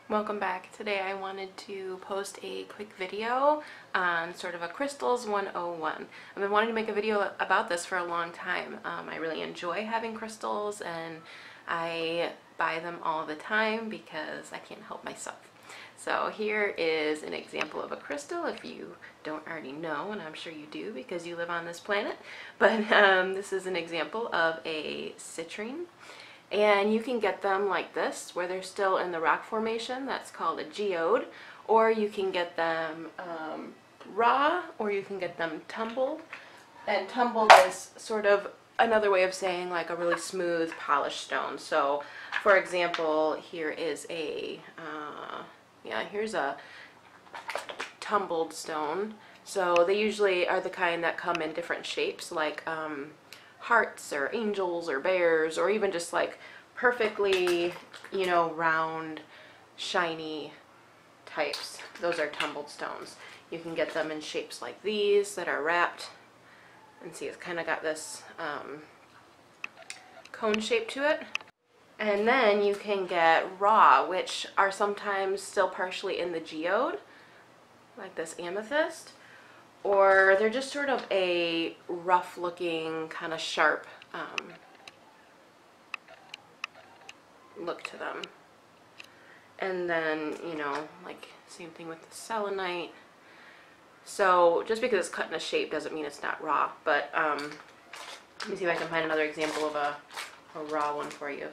Welcome back. Today I wanted to post a quick video on sort of a crystals 101. I've been wanting to make a video about this for a long time. I really enjoy having crystals and I buy them all the time because I can't help myself. So here is an example of a crystal if you don't already know, and I'm sure you do because you live on this planet. But this is an example of a citrine. And you can get them like this, where they're still in the rock formation. That's called a geode. Or you can get them raw, or you can get them tumbled. And tumbled is sort of another way of saying like a really smooth, polished stone. So, for example, here is a, here's a tumbled stone. So they usually are the kind that come in different shapes, like hearts or angels or bears, or even just like perfectly, round, shiny types. Those are tumbled stones. You can get them in shapes like these that are wrapped, and see it's kind of got this cone shape to it. And then you can get raw, which are sometimes still partially in the geode, like this amethyst. Or they're just sort of a rough looking, kind of sharp look to them. And then, like same thing with the selenite. So just because it's cut in a shape doesn't mean it's not raw. But let me see if I can find another example of a raw one for you.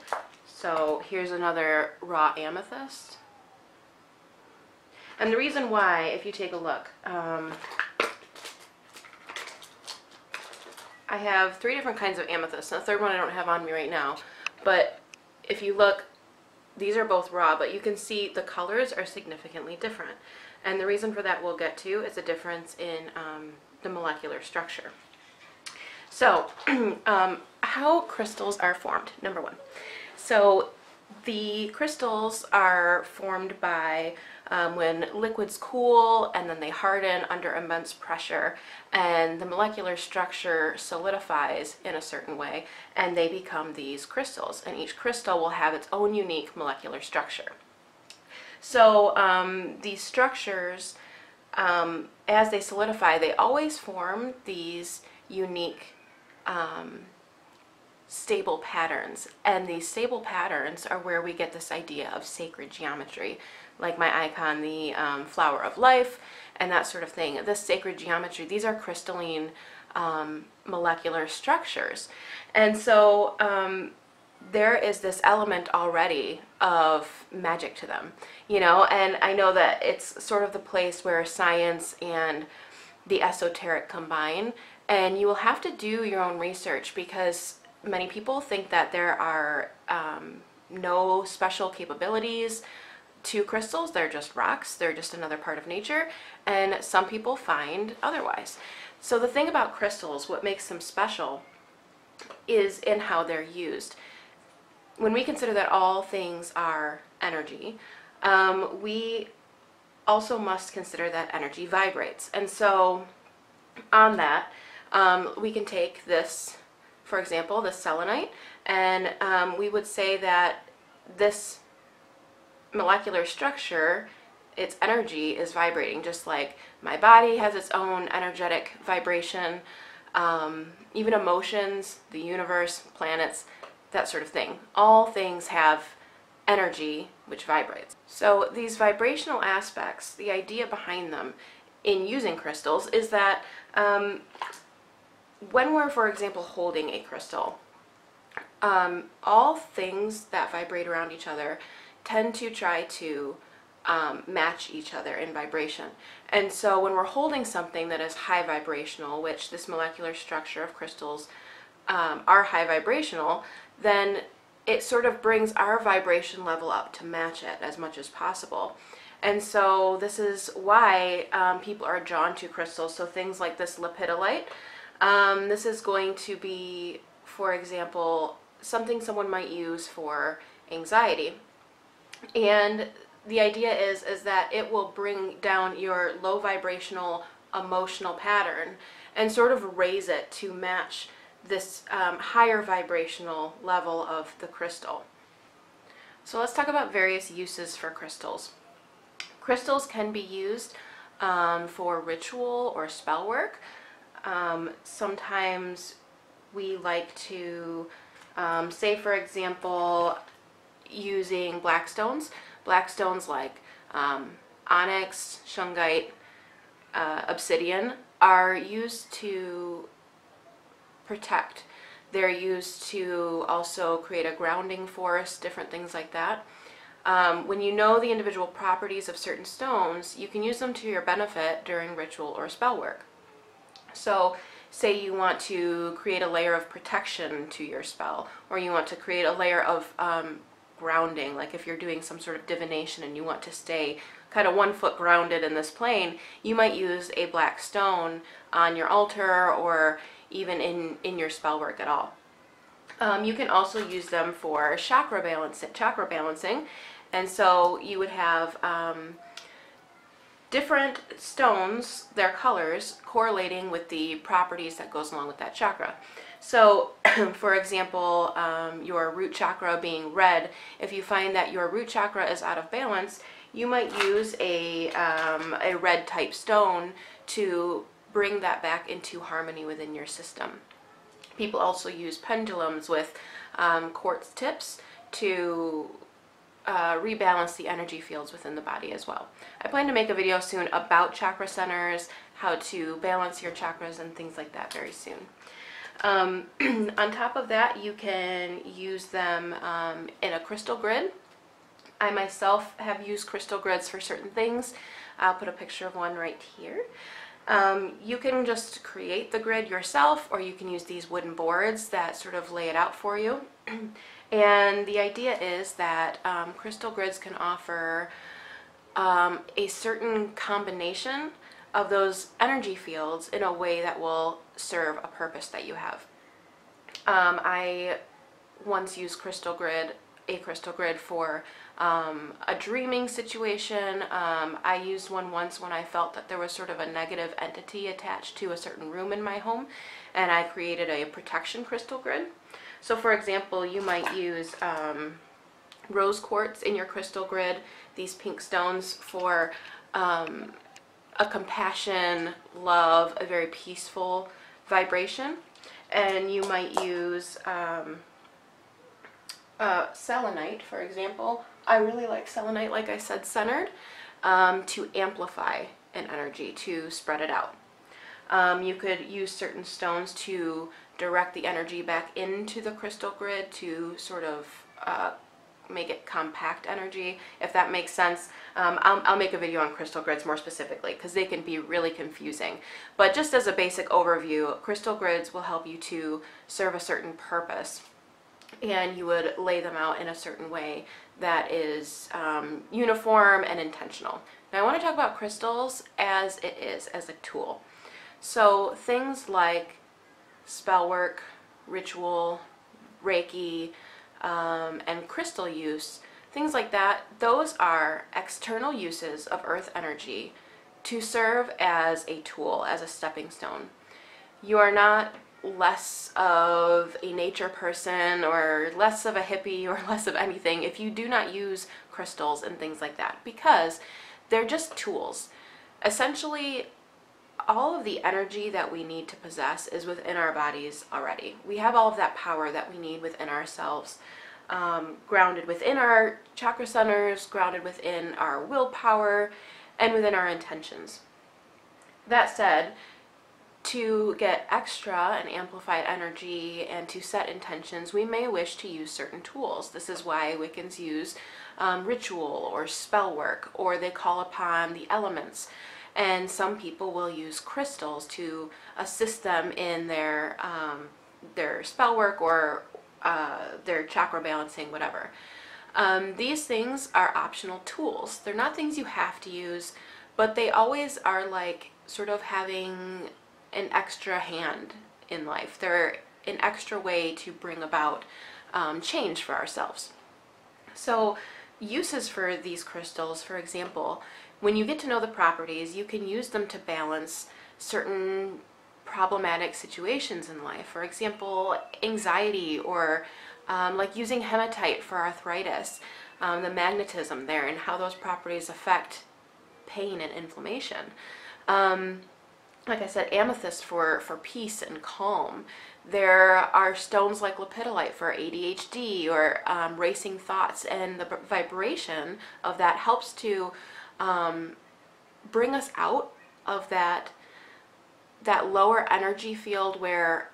So here's another raw amethyst. And the reason why, if you take a look, I have 3 different kinds of amethyst. And the third one I don't have on me right now. But if you look, these are both raw, but you can see the colors are significantly different. And the reason for that we'll get to is a difference in the molecular structure. So, how crystals are formed, number one. So, the crystals are formed by when liquids cool and then they harden under immense pressure, and the molecular structure solidifies in a certain way and they become these crystals, and each crystal will have its own unique molecular structure. So these structures, as they solidify, they always form these unique stable patterns, and these stable patterns are where we get this idea of sacred geometry, like my icon, the flower of life, and that sort of thing. This sacred geometry, these are crystalline molecular structures. And so there is this element already of magic to them, and I know that it's sort of the place where science and the esoteric combine, and you will have to do your own research because many people think that there are no special capabilities to crystals. They're just rocks. They're just another part of nature. And some people find otherwise. So the thing about crystals, what makes them special, is in how they're used. When we consider that all things are energy, we also must consider that energy vibrates. And so on that, we can take this, for example, the selenite, and we would say that this molecular structure, its energy is vibrating, just like my body has its own energetic vibration, even emotions, the universe, planets, that sort of thing. All things have energy which vibrates. So these vibrational aspects, the idea behind them in using crystals is that when we're, for example, holding a crystal, all things that vibrate around each other tend to try to match each other in vibration. And so when we're holding something that is high vibrational, which this molecular structure of crystals are high vibrational, then it sort of brings our vibration level up to match it as much as possible. And so this is why people are drawn to crystals. So things like this lepidolite, this is going to be, for example, something someone might use for anxiety. And the idea is that it will bring down your low vibrational emotional pattern and sort of raise it to match this higher vibrational level of the crystal. So let's talk about various uses for crystals. Crystals can be used for ritual or spell work. Sometimes we like to, say for example, using black stones. Black stones like onyx, shungite, obsidian are used to protect. They're used to also create a grounding force, different things like that. When you know the individual properties of certain stones, you can use them to your benefit during ritual or spell work. So say you want to create a layer of protection to your spell, or you want to create a layer of grounding, like if you're doing some sort of divination and you want to stay kind of 1 foot grounded in this plane, you might use a black stone on your altar or even in your spell work at all. You can also use them for chakra balancing, and so you would have different stones, their colors, correlating with the properties that goes along with that chakra. So, for example, your root chakra being red, if you find that your root chakra is out of balance, you might use a red type stone to bring that back into harmony within your system. People also use pendulums with quartz tips to rebalance the energy fields within the body as well. I plan to make a video soon about chakra centers, how to balance your chakras and things like that very soon. On top of that, you can use them in a crystal grid. I myself have used crystal grids for certain things. I'll put a picture of one right here. You can just create the grid yourself, or you can use these wooden boards that sort of lay it out for you. And the idea is that crystal grids can offer a certain combination of those energy fields in a way that will serve a purpose that you have. I once used a crystal grid for a dreaming situation. I used one once when I felt that there was sort of a negative entity attached to a certain room in my home, and I created a protection crystal grid. So for example, you might use rose quartz in your crystal grid, these pink stones for a compassion, love, a very peaceful vibration. And you might use selenite, for example. I really like selenite, like I said, centered, to amplify an energy, to spread it out. You could use certain stones to direct the energy back into the crystal grid to sort of make it compact energy, if that makes sense. I'll make a video on crystal grids more specifically because they can be really confusing. But just as a basic overview, crystal grids will help you to serve a certain purpose, and you would lay them out in a certain way that is uniform and intentional. Now I want to talk about crystals as it is, as a tool. So things like spell work, ritual, Reiki, and crystal use, things like that, those are external uses of earth energy to serve as a tool, as a stepping stone. You are not less of a nature person or less of a hippie or less of anything if you do not use crystals and things like that, because they're just tools. Essentially, all of the energy that we need to possess is within our bodies already. We have all of that power that we need within ourselves, grounded within our chakra centers, grounded within our willpower, and within our intentions. That said, to get extra and amplified energy and to set intentions, we may wish to use certain tools. This is why Wiccans use ritual or spell work, or they call upon the elements. And some people will use crystals to assist them in their spell work or their chakra balancing, whatever. These things are optional tools. They're not things you have to use, but they always are like sort of having an extra hand in life. They're an extra way to bring about change for ourselves. So uses for these crystals, for example, when you get to know the properties, you can use them to balance certain problematic situations in life. For example, anxiety or like using hematite for arthritis, the magnetism there and how those properties affect pain and inflammation. Like I said, amethyst for peace and calm. There are stones like lepidolite for ADHD or racing thoughts, and the vibration of that helps to bring us out of that lower energy field where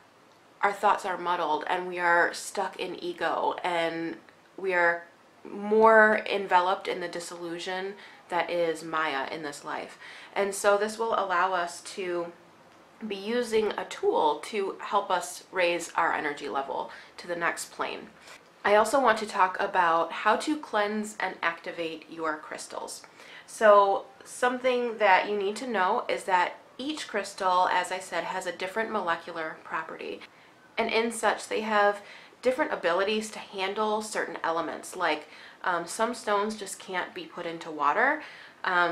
our thoughts are muddled and we are stuck in ego and we are more enveloped in the disillusion that is Maya in this life. And so this will allow us to be using a tool to help us raise our energy level to the next plane. I also want to talk about how to cleanse and activate your crystals. So something that you need to know is that each crystal, as I said, has a different molecular property. And in such, they have different abilities to handle certain elements. Like some stones just can't be put into water.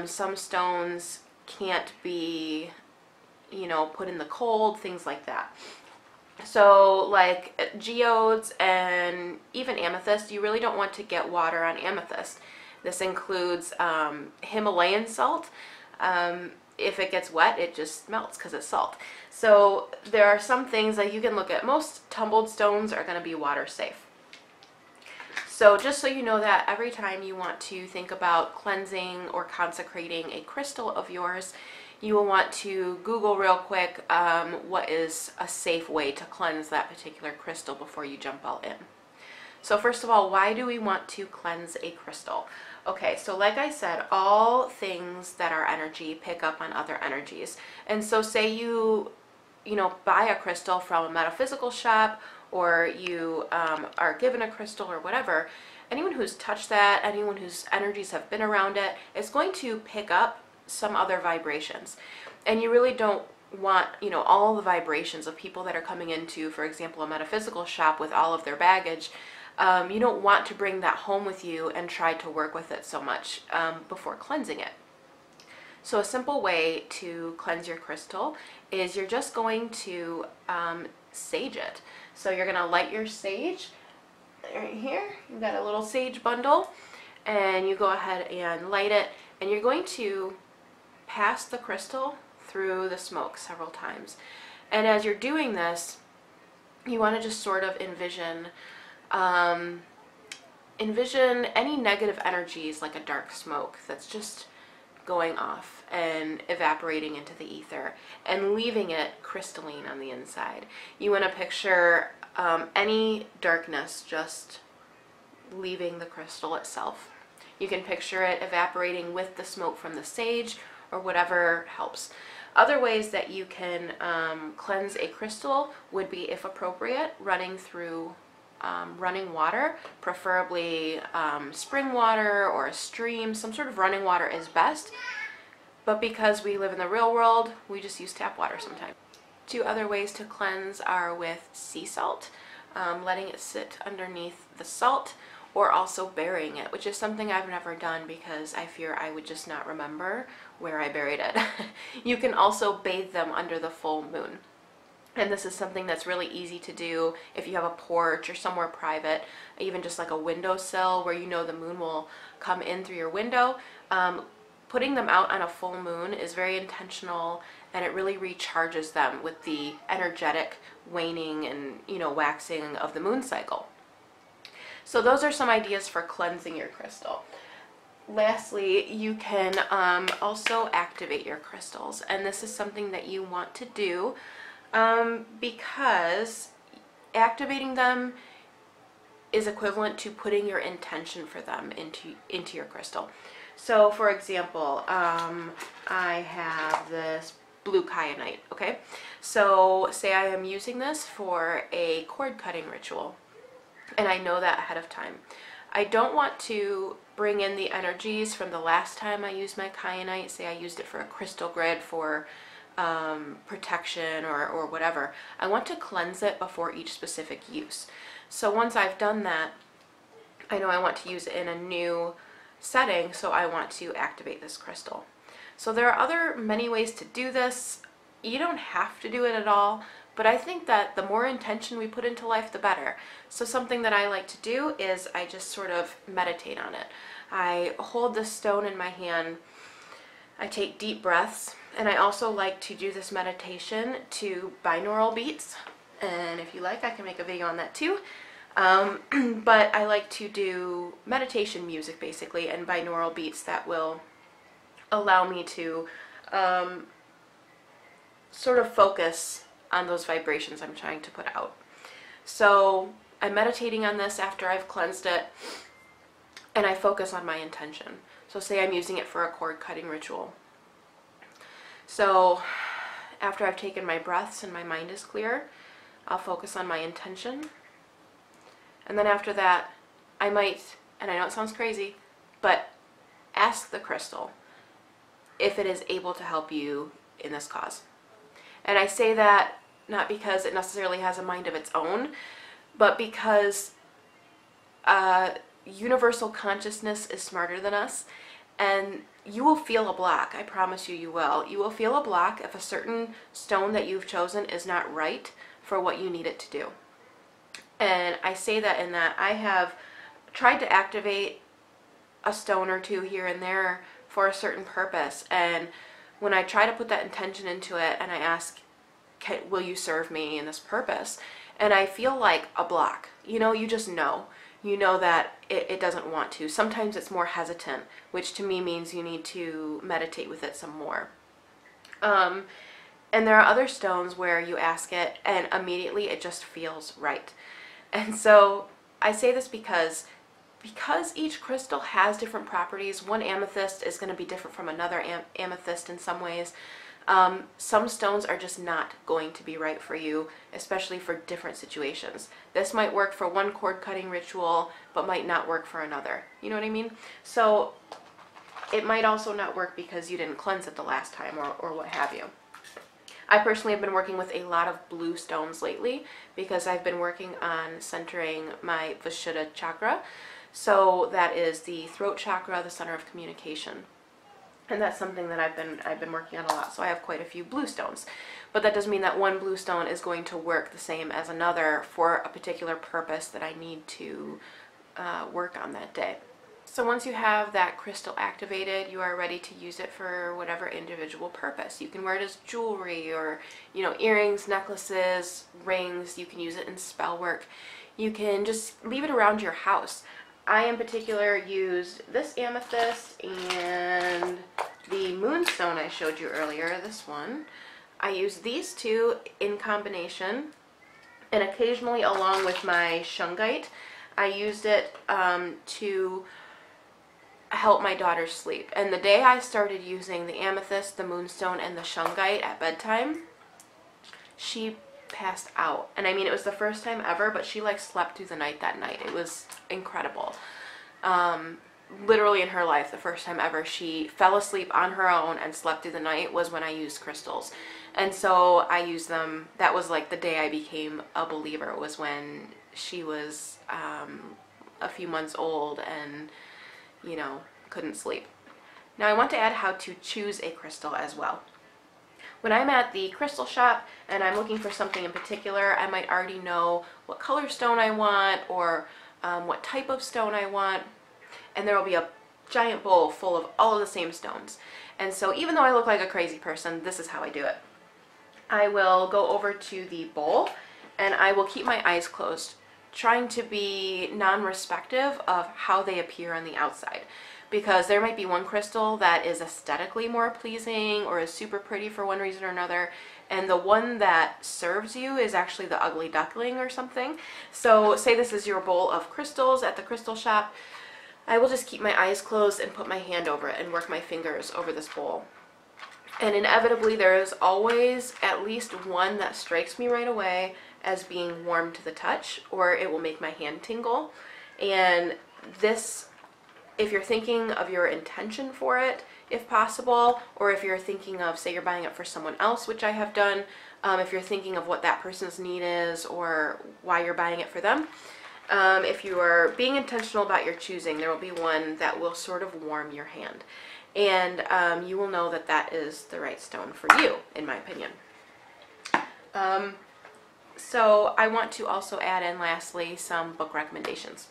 Some stones can't be, put in the cold, things like that. So like geodes and even amethyst, you really don't want to get water on amethyst. This includes Himalayan salt. If it gets wet, it just melts because it's salt. So there are some things that you can look at. Most tumbled stones are going to be water safe. So just so you know that every time you want to think about cleansing or consecrating a crystal of yours, you will want to Google real quick what is a safe way to cleanse that particular crystal before you jump all in. So first of all, why do we want to cleanse a crystal? Okay, so like I said, all things that are energy pick up on other energies. And so say you buy a crystal from a metaphysical shop, or you are given a crystal or whatever, anyone who's touched that, anyone whose energies have been around it, is going to pick up some other vibrations. And you really don't want, all the vibrations of people that are coming into, for example, a metaphysical shop with all of their baggage. You don't want to bring that home with you and try to work with it so much before cleansing it. So a simple way to cleanse your crystal is you're just going to sage it. So you're going to light your sage right here. You've got a little sage bundle, and you go ahead and light it, and you're going to pass the crystal through the smoke several times. And as you're doing this, you want to just sort of envision any negative energies like a dark smoke that's just going off and evaporating into the ether and leaving it crystalline on the inside. You want to picture any darkness just leaving the crystal itself. You can picture it evaporating with the smoke from the sage or whatever helps. Other ways that you can cleanse a crystal would be, if appropriate, running through running water, preferably spring water or a stream. Some sort of running water is best, but because we live in the real world, we just use tap water sometimes. Two other ways to cleanse are with sea salt, letting it sit underneath the salt, or also burying it, which is something I've never done because I fear I would just not remember where I buried it. You can also bathe them under the full moon. And this is something that's really easy to do if you have a porch or somewhere private, even just like a windowsill where the moon will come in through your window. Putting them out on a full moon is very intentional, and it really recharges them with the energetic waning and waxing of the moon cycle. So those are some ideas for cleansing your crystal. Lastly, you can also activate your crystals, and this is something that you want to do because activating them is equivalent to putting your intention for them into your crystal. So for example, I have this blue kyanite, okay? So say I am using this for a cord cutting ritual, and I know that ahead of time. I don't want to bring in the energies from the last time I used my kyanite. Say I used it for a crystal grid for protection or whatever. I want to cleanse it before each specific use. So once I've done that, I know I want to use it in a new setting, so I want to activate this crystal. So there are many ways to do this. You don't have to do it at all, but I think that the more intention we put into life, the better. So something that I like to do is I just sort of meditate on it. I hold this stone in my hand, I take deep breaths, and I also like to do this meditation to binaural beats. And if you like, I can make a video on that too. But I like to do meditation music basically, and binaural beats that will allow me to sort of focus on those vibrations I'm trying to put out. So I'm meditating on this after I've cleansed it, and I focus on my intention. So say I'm using it for a cord cutting ritual. So after I've taken my breaths and my mind is clear, I'll focus on my intention. And then after that, I might, and I know it sounds crazy, but ask the crystal if it is able to help you in this cause. And I say that not because it necessarily has a mind of its own, but because universal consciousness is smarter than us, and you will feel a block. I promise you, you will. You will feel a block if a certain stone that you've chosen is not right for what you need it to do. And I say that in that I have tried to activate a stone or two here and there for a certain purpose, and when I try to put that intention into it and I ask, will you serve me in this purpose? And I feel like a block. You know, you just know. You know that it doesn't want to. Sometimes it's more hesitant, which to me means you need to meditate with it some more. And there are other stones where you ask it and immediately it just feels right. And so I say this because each crystal has different properties. One amethyst is going to be different from another amethyst in some ways. Some stones are just not going to be right for you, especially for different situations. This might work for one cord cutting ritual, but might not work for another. You know what I mean? So it might also not work because you didn't cleanse it the last time, or what have you. I personally have been working with a lot of blue stones lately because I've been working on centering my Vishuddha chakra. So that is the throat chakra, the center of communication. And that's something that I've been working on a lot. So I have quite a few blue stones. But that doesn't mean that one blue stone is going to work the same as another for a particular purpose that I need to work on that day. So once you have that crystal activated, you are ready to use it for whatever individual purpose. You can wear it as jewelry, or, you know, earrings, necklaces, rings. You can use it in spell work. You can just leave it around your house. I in particular used this amethyst and the moonstone I showed you earlier, this one. I used these two in combination, and occasionally along with my shungite. I used it to help my daughter sleep. And the day I started using the amethyst, the moonstone, and the shungite at bedtime, she passed out. And I mean, it was the first time ever, but she like slept through the night that night. It was incredible. Literally in her life, the first time ever she fell asleep on her own and slept through the night was when I used crystals. And so I used them. That was like the day I became a believer, was when she was a few months old and, you know, couldn't sleep. Now I want to add how to choose a crystal as well. When I'm at the crystal shop and I'm looking for something in particular, I might already know what color stone I want, or what type of stone I want, and there will be a giant bowl full of all of the same stones. And so even though I look like a crazy person, this is how I do it. I will go over to the bowl and I will keep my eyes closed, trying to be non-respective of how they appear on the outside. Because there might be one crystal that is aesthetically more pleasing or is super pretty for one reason or another, and the one that serves you is actually the ugly duckling or something. So say this is your bowl of crystals at the crystal shop. I will just keep my eyes closed and put my hand over it and work my fingers over this bowl. And inevitably there is always at least one that strikes me right away as being warm to the touch, or it will make my hand tingle. And this, if you're thinking of your intention for it, if possible, or if you're thinking of, say you're buying it for someone else, which I have done, if you're thinking of what that person's need is or why you're buying it for them, if you are being intentional about your choosing, there will be one that will sort of warm your hand. And you will know that that is the right stone for you, in my opinion. So I want to also add in lastly some book recommendations.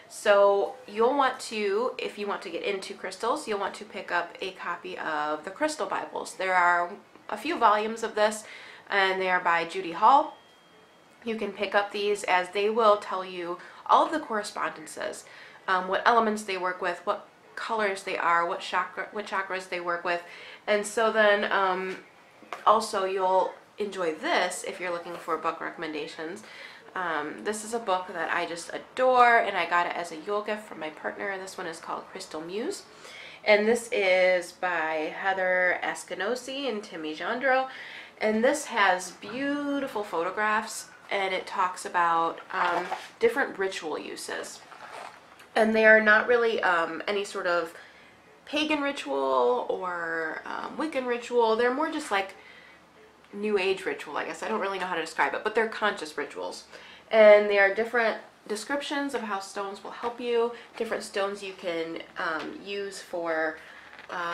So you'll want to, if you want to get into crystals, you'll want to pick up a copy of the Crystal Bibles. There are a few volumes of this, and they are by Judy Hall. You can pick up these, as they will tell you all of the correspondences, what elements they work with, what colors they are, what chakras they work with. And so then also you'll enjoy this if you're looking for book recommendations. This is a book that I just adore, and I got it as a Yule gift from my partner. This one is called Crystal Muse, and this is by Heather Askinosi and Timmy Gendro, and this has beautiful photographs, and it talks about different ritual uses, and they are not really any sort of pagan ritual or Wiccan ritual. They're more just like New Age ritual, I guess. I don't really know how to describe it, but they're conscious rituals. And there are different descriptions of how stones will help you, different stones you can use for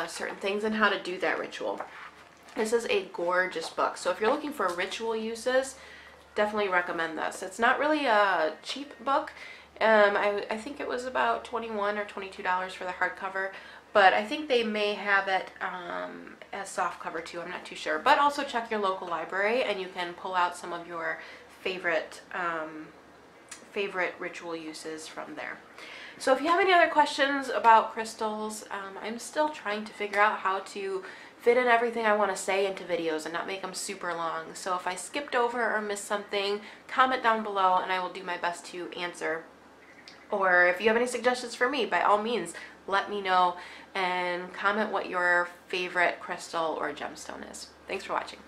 certain things, and how to do that ritual. This is a gorgeous book. So if you're looking for ritual uses, definitely recommend this. It's not really a cheap book. I think it was about $21 or $22 for the hardcover, but I think they may have it as softcover too. I'm not too sure. But also check your local library, and you can pull out some of your favorite ritual uses from there. So if you have any other questions about crystals, I'm still trying to figure out how to fit in everything I want to say into videos and not make them super long. So if I skipped over or missed something, comment down below and I will do my best to answer. Or if you have any suggestions for me, by all means, let me know and comment what your favorite crystal or gemstone is. Thanks for watching.